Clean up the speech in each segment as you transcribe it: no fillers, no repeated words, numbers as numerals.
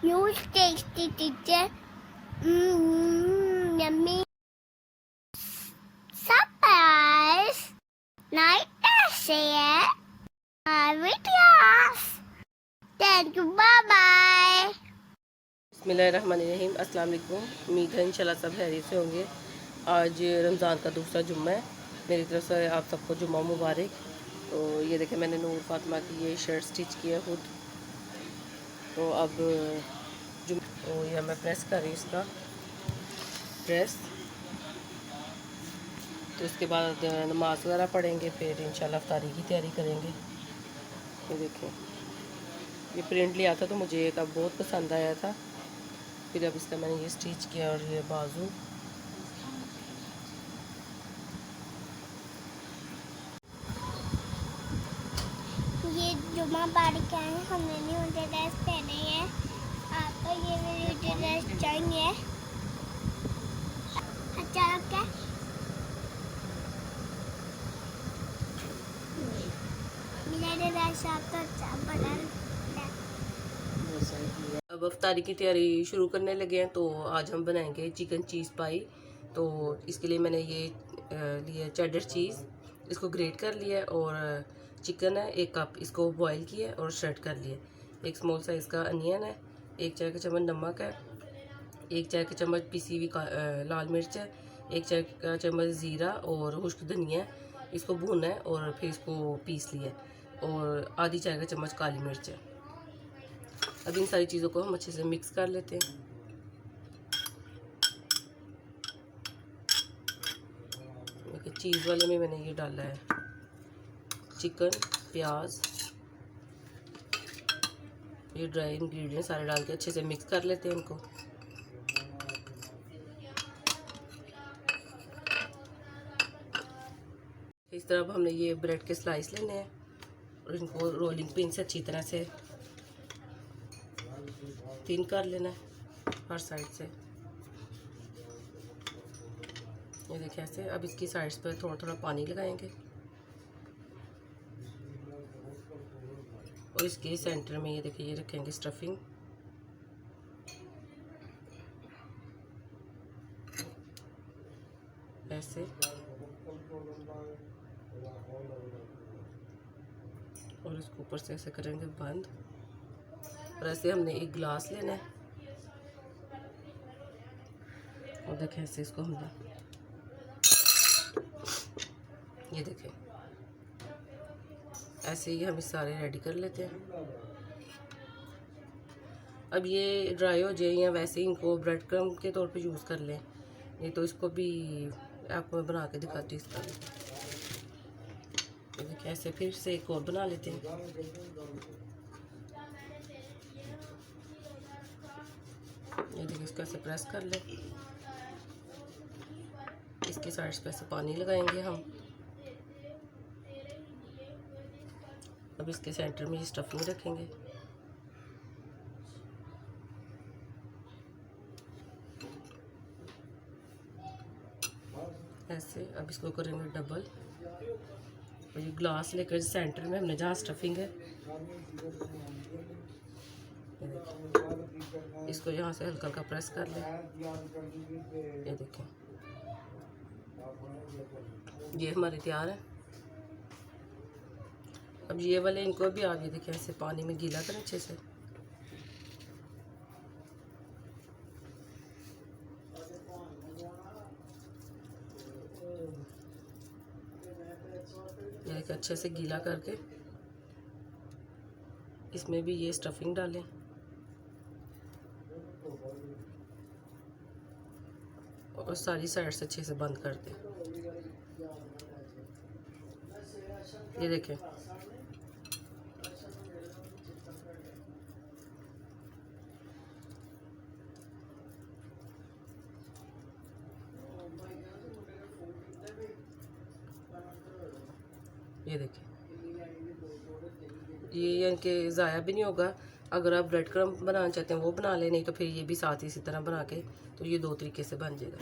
Huge tasty teacher. Yummy. Surprise. Night share. Videos. Thank you. Bye bye. बिस्मिल्लाहिर्रहमानिर्रहीम। अस्सलाम वालेकुम। उम्मीद है इंशाल्लाह सब खैरियत से होंगे। आज रमज़ान का दूसरा जुम्मा है। मेरी तरफ से आप सबको जुम्मा मुबारक। तो ये देखें, मैंने नूर फातिमा की ये शर्ट स्टिच किया खुद। तो अब तो यह मैं प्रेस कर रही हूँ इसका प्रेस। तो इसके बाद नमाज वगैरह पढ़ेंगे, फिर इंशाल्लाह इफ्तारी की तैयारी करेंगे। ये देखें, ये प्रिंट लिया था तो मुझे एक अब बहुत पसंद आया था। फिर अब इसका मैंने ये स्टिच किया और ये बाजू। ये जुम्मा बारिक है, हमने न्यू ड्रेस पहने हैं। आपको ये मेरी ड्रेस चाहिए? अच्छा लगता है? मेरा ड्रेस आपको अच्छा बना है। अब इफ्तारी की तैयारी शुरू करने लगे हैं। तो आज हम बनाएंगे चिकन चीज़ पाई। तो इसके लिए मैंने ये लिया चेडर चीज़, इसको ग्रेट कर लिया है, और चिकन है 1 कप, इसको बॉईल किया और श्रेड कर लिया। एक स्मॉल साइज़ का अनियन है, 1 चाय का चम्मच नमक है, 1 चाय का चम्मच पिसी हुई लाल मिर्च है, 1 चाय का चम्मच ज़ीरा और खुश्क धनिया है। इसको भूना है और फिर इसको पीस लिया, और आधी चाय का चम्मच काली मिर्च है। अब इन सारी चीज़ों को हम अच्छे से मिक्स कर लेते हैं। चीज़ वाले में मैंने ये डाला है चिकन, प्याज, ये ड्राई इंग्रेडिएंट सारे डाल के अच्छे से मिक्स कर लेते हैं इनको। इस तरह अब हमने ये ब्रेड के स्लाइस लेने हैं और इनको रोलिंग पिन से अच्छी तरह से थिन कर लेना है हर साइड से। ये देखिए ऐसे। अब इसकी साइड्स पर थोड़ा थोड़ा पानी लगाएंगे और इसके सेंटर में ये देखिए ये रखेंगे स्टफिंग। ऐसे और इसको ऊपर से ऐसे करेंगे बंद। और ऐसे हमने एक गिलास लेना है और देखें ऐसे इसको हमने, ये देखें ऐसे ही हम सारे रेडी कर लेते हैं। अब ये ड्राई हो जाए या वैसे ही इनको ब्रेड क्रम के तौर पे यूज़ कर लें, नहीं तो इसको भी आपको मैं बना के दिखाती हूँ इसका। ये देखिए ऐसे फिर से एक और बना लेते हैं। ये देखिए इसको ऐसे प्रेस कर लें, इसके साइड्स पे ऐसे पानी लगाएंगे हम। अब इसके सेंटर में ये स्टफिंग रखेंगे। ऐसे अब इसको करेंगे डबल, और ये ग्लास लेकर सेंटर में हमने जहाँ स्टफिंग है इसको यहाँ से हल्का हल्का प्रेस कर लें। ये देखें ये हमारे तैयार है। अब ये वाले इनको भी आप ये देखें ऐसे पानी में गीला करें अच्छे से। ये अच्छे से गीला करके इसमें भी ये स्टफिंग डालें और सारी साइड से अच्छे से बंद कर दें। ये देखें ये देखें ये इनके ज़ाया भी नहीं होगा। अगर आप ब्रेड क्रम्ब बनाना चाहते हैं वो बना लें, नहीं तो फिर ये भी साथ ही इसी तरह बना के, तो ये 2 तरीके से बन जाएगा।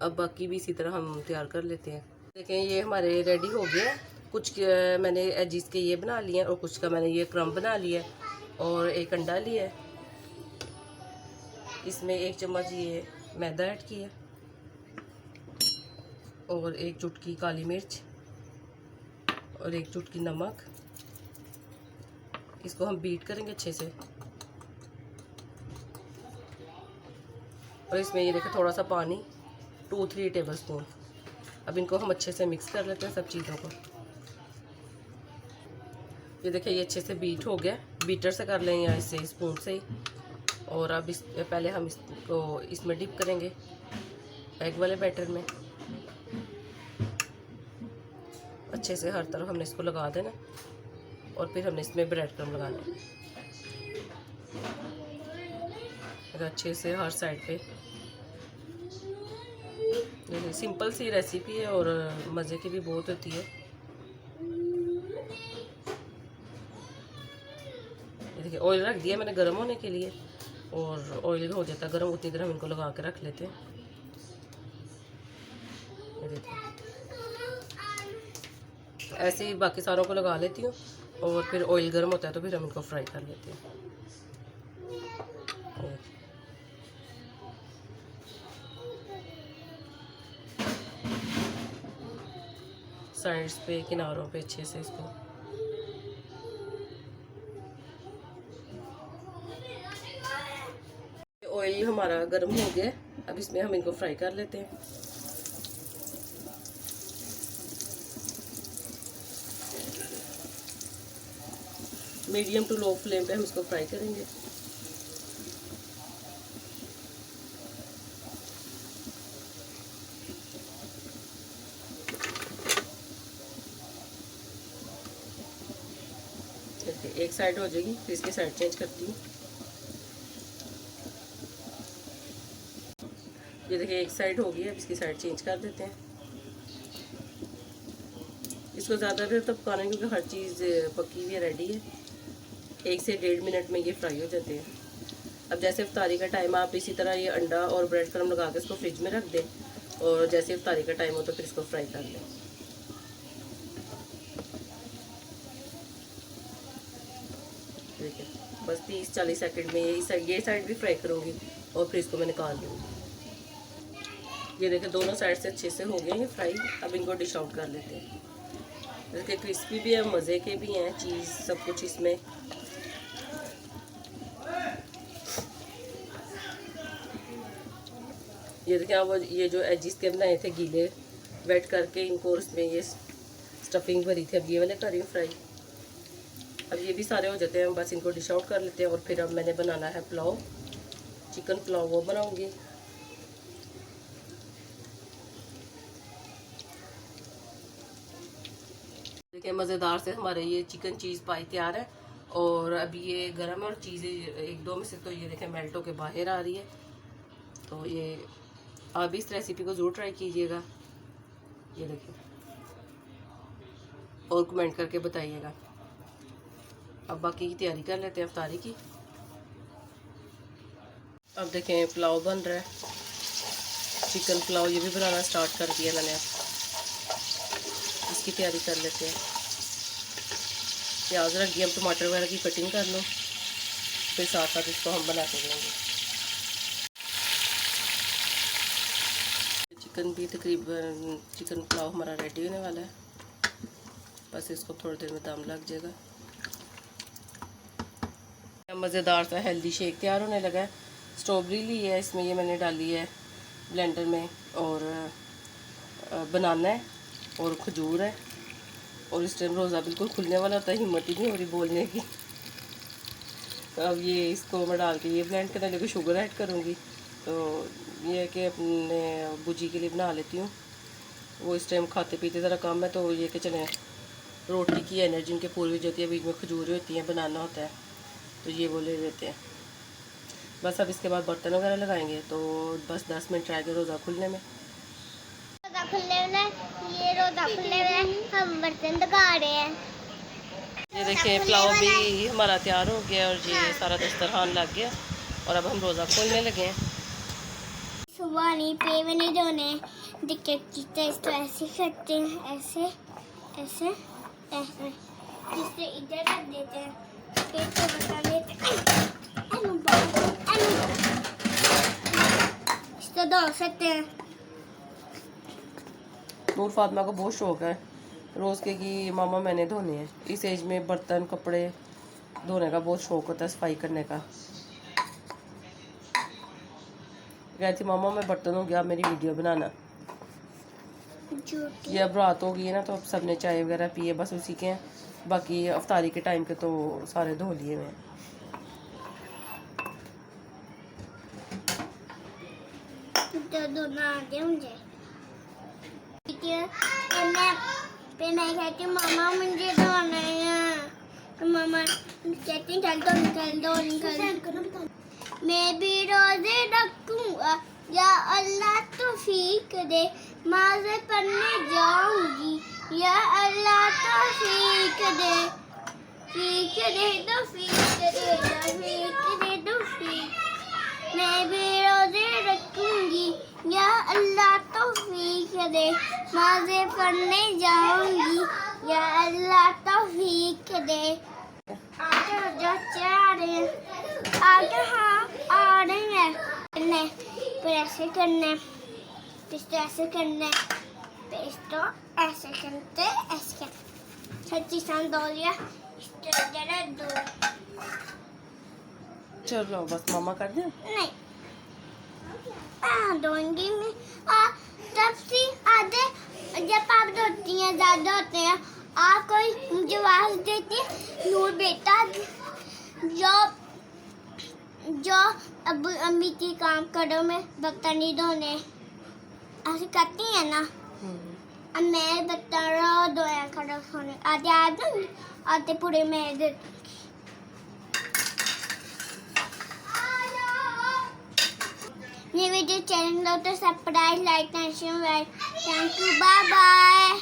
अब बाकी भी इसी तरह हम तैयार कर लेते हैं। देखें ये हमारे रेडी हो गए हैं। कुछ मैंने एजिस के ये बना लिए हैं और कुछ का मैंने ये क्रम्ब बना लिया है, और एक अंडा लिया है, इसमें 1 चम्मच ये मैदा ऐड किया और 1 चुटकी काली मिर्च और 1 चुटकी नमक। इसको हम बीट करेंगे अच्छे से। और इसमें ये देखिए थोड़ा सा पानी, 2-3 टेबल स्पून। अब इनको हम अच्छे से मिक्स कर लेते हैं सब चीज़ों को। ये देखिए ये अच्छे से बीट हो गया, बीटर से कर लें या इससे स्पून से ही। और अब इस पहले हम इसको इसमें डिप करेंगे एग वाले बैटर में। अच्छे से हर तरफ हमने इसको लगा देना और फिर हमने इसमें ब्रेड क्रम्ब लगाने हैं अच्छे से हर साइड पे। सिंपल सी रेसिपी है और मज़े की भी बहुत होती है। देखिए ऑयल रख दिया मैंने गर्म होने के लिए, और ऑयल हो जाता गर्म उतनी देर हम इनको लगा के रख लेते हैं। ये देखिए ऐसे ही बाकी सारों को लगा लेती हूँ और फिर ऑयल गर्म होता है तो फिर हम इनको फ्राई कर लेते हैं। साइड्स पे किनारों पे अच्छे से इसको ऑयल हमारा गर्म हो गया। अब इसमें हम इनको फ्राई कर लेते हैं। मीडियम टू लो फ्लेम पे हम इसको फ्राई करेंगे। एक साइड हो जाएगी फिर इसकी साइड चेंज करती हूँ। ये देखिए एक साइड हो गई है, अब इसकी साइड चेंज कर देते हैं। इसको ज़्यादा देर तक पकाना है क्योंकि हर चीज़ पकी हुई है, रेडी है। 1 से 1.5 मिनट में ये फ्राई हो जाते हैं। अब जैसे इफ्तारी का टाइम आप इसी तरह ये अंडा और ब्रेड क्रम्ब लगा के इसको फ्रिज में रख दें, और जैसे इफ्तारी का टाइम हो तो फिर इसको फ्राई कर लें। ठीक है, बस 30-40 सेकंड में ये साइड भी फ्राई करूँगी और फिर इसको मैं निकाल लूँगी। ये देखिए दोनों साइड से अच्छे से हो गए हैं फ्राई। अब इनको डिश आउट कर लेते हैं। देखिए क्रिस्पी भी है, मज़े के भी हैं, चीज़ सब कुछ इसमें। ये देखिए अब ये जो एजिस के बनाए थे गीले वेट करके इनको, और इसमें ये स्टफिंग भरी थी। अब ये वाले कर रही हूँ फ्राई। अब ये भी सारे हो जाते हैं, बस इनको डिश आउट कर लेते हैं। और फिर अब मैंने बनाना है पुलाव, चिकन पुलाव वो बनाऊंगी। देखिए मज़ेदार से हमारे ये चिकन चीज़ पाई तैयार है, और अभी ये गर्म है और चीज़ें 1-2 में से तो ये देखें मेल्ट होके बाहर आ रही है। तो ये आप भी इस रेसिपी को ज़रूर ट्राई कीजिएगा। ये देखिए और कमेंट करके बताइएगा। अब बाकी की तैयारी कर लेते हैं इफ्तारी की। अब देखें पुलाव बन रहा है, चिकन पुलाव ये भी बनाना स्टार्ट कर दिया मैंने। इसकी तैयारी कर लेते हैं। प्याज रख दिया, अब टमाटर वगैरह की कटिंग कर लो, फिर साथ साथ इसको हम बनाते रहेंगे। चिकन भी तकरीबन चिकन पुलाव हमारा रेडी होने वाला है, बस इसको थोड़ी देर में दम लग जाएगा। मज़ेदार सा हेल्दी शेक तैयार होने लगा है। स्ट्रॉबेरी ली है, इसमें ये मैंने डाली है ब्लेंडर में, और बनाना है और खजूर है। और इस टाइम रोज़ा बिल्कुल खुलने वाला होता है, हिम्मत ही नहीं हो रही बोलने की। तो अब ये इसको मैं डाल के ये ब्लेंड करने लगी, शुगर ऐड करूँगी। तो ये है कि अपने बुजी के लिए बना लेती हूँ, वो इस टाइम खाते पीते ज़रा कम है। तो ये कि चलें रोटी की एनर्जी उनके पूरी हो जाती है, बीच में खजूरें होती हैं, बनाना होता है तो ये वो ले लेते हैं। बस अब इसके बाद बर्तन वगैरह लगाएंगे, तो बस 10 मिनट रह गए रोज़ा खुलने में। रोज़ा खुलने में ये रोज़ा खुलने में हम बर्तन लगा रहे हैं। ये देखिए पुलाव भी हमारा तैयार हो गया और ये सारा दस्तरखान लग गया, और अब हम रोज़ा खोलने लगे हैं। सुबह नहीं पे मैंने जोने दिक्कत की तो ऐसे करते हैं, ऐसे ऐसे ऐसे, जिससे इधर रख देते हैं, फिर तो बता देते सकते हैं। नूर फातिमा को बहुत शौक है रोज़ के कि मामा मैंने धोने हैं। इस एज में बर्तन कपड़े धोने का बहुत शौक होता है, सफाई करने का। कहती मामा मैं बर्तन हो गया, मेरी वीडियो बनाना। ये अब रात हो गई है ना, तो अब सबने चाय वगैरह पिए, बस उसी के हैं। बाकी अफ्तारी के टाइम के तो सारे धो लिए हुए हैं। तो धोना आ गया मुझे। फिर मैं कहती हूँ मामा मुझे धोना है, तो मामा कहती चल दो निकल। मैं भी रोजे रखूंगा या अल्लाह तौफीक दे, माज़े पढ़ने जाऊंगी या अल्लाह तौफीक दे, तौफीक। मैं भी रोजे रखूंगी या अल्लाह तौफीक दे, माज़े पढ़ने जाऊंगी या अल्लाह तौफीक दे। आगे जो चाह रहे हैं, आगे हाँ आ रहे हैं करने, फिर ऐसे करने, फिर तो ऐसे करने, फिर तो ऐसे करते ऐसे सच्ची सांस दो लिया, जरा दो चलो बस मामा कर दें। नहीं धोंगी मैं तब से आधे, जब आप धोती हैं ज्यादा होते हैं, आप कोई मुझे आवाज देती है नूर बेटा, जो अब अम्मी की काम करो में बर्तन नहीं धोने ऐसे करती है ना। अब मैं बता रहा हूँ धोया करो सोने, आधे आधे पूरे मैं दे। ये वीडियो चैनल दो तो subscribe like and share. Thank you, bye bye.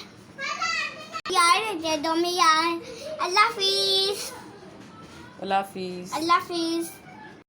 यार दे दो मैं यार। अल्लाह हाफिज। अल्लाह हाफिज। अल्लाह हाफिज।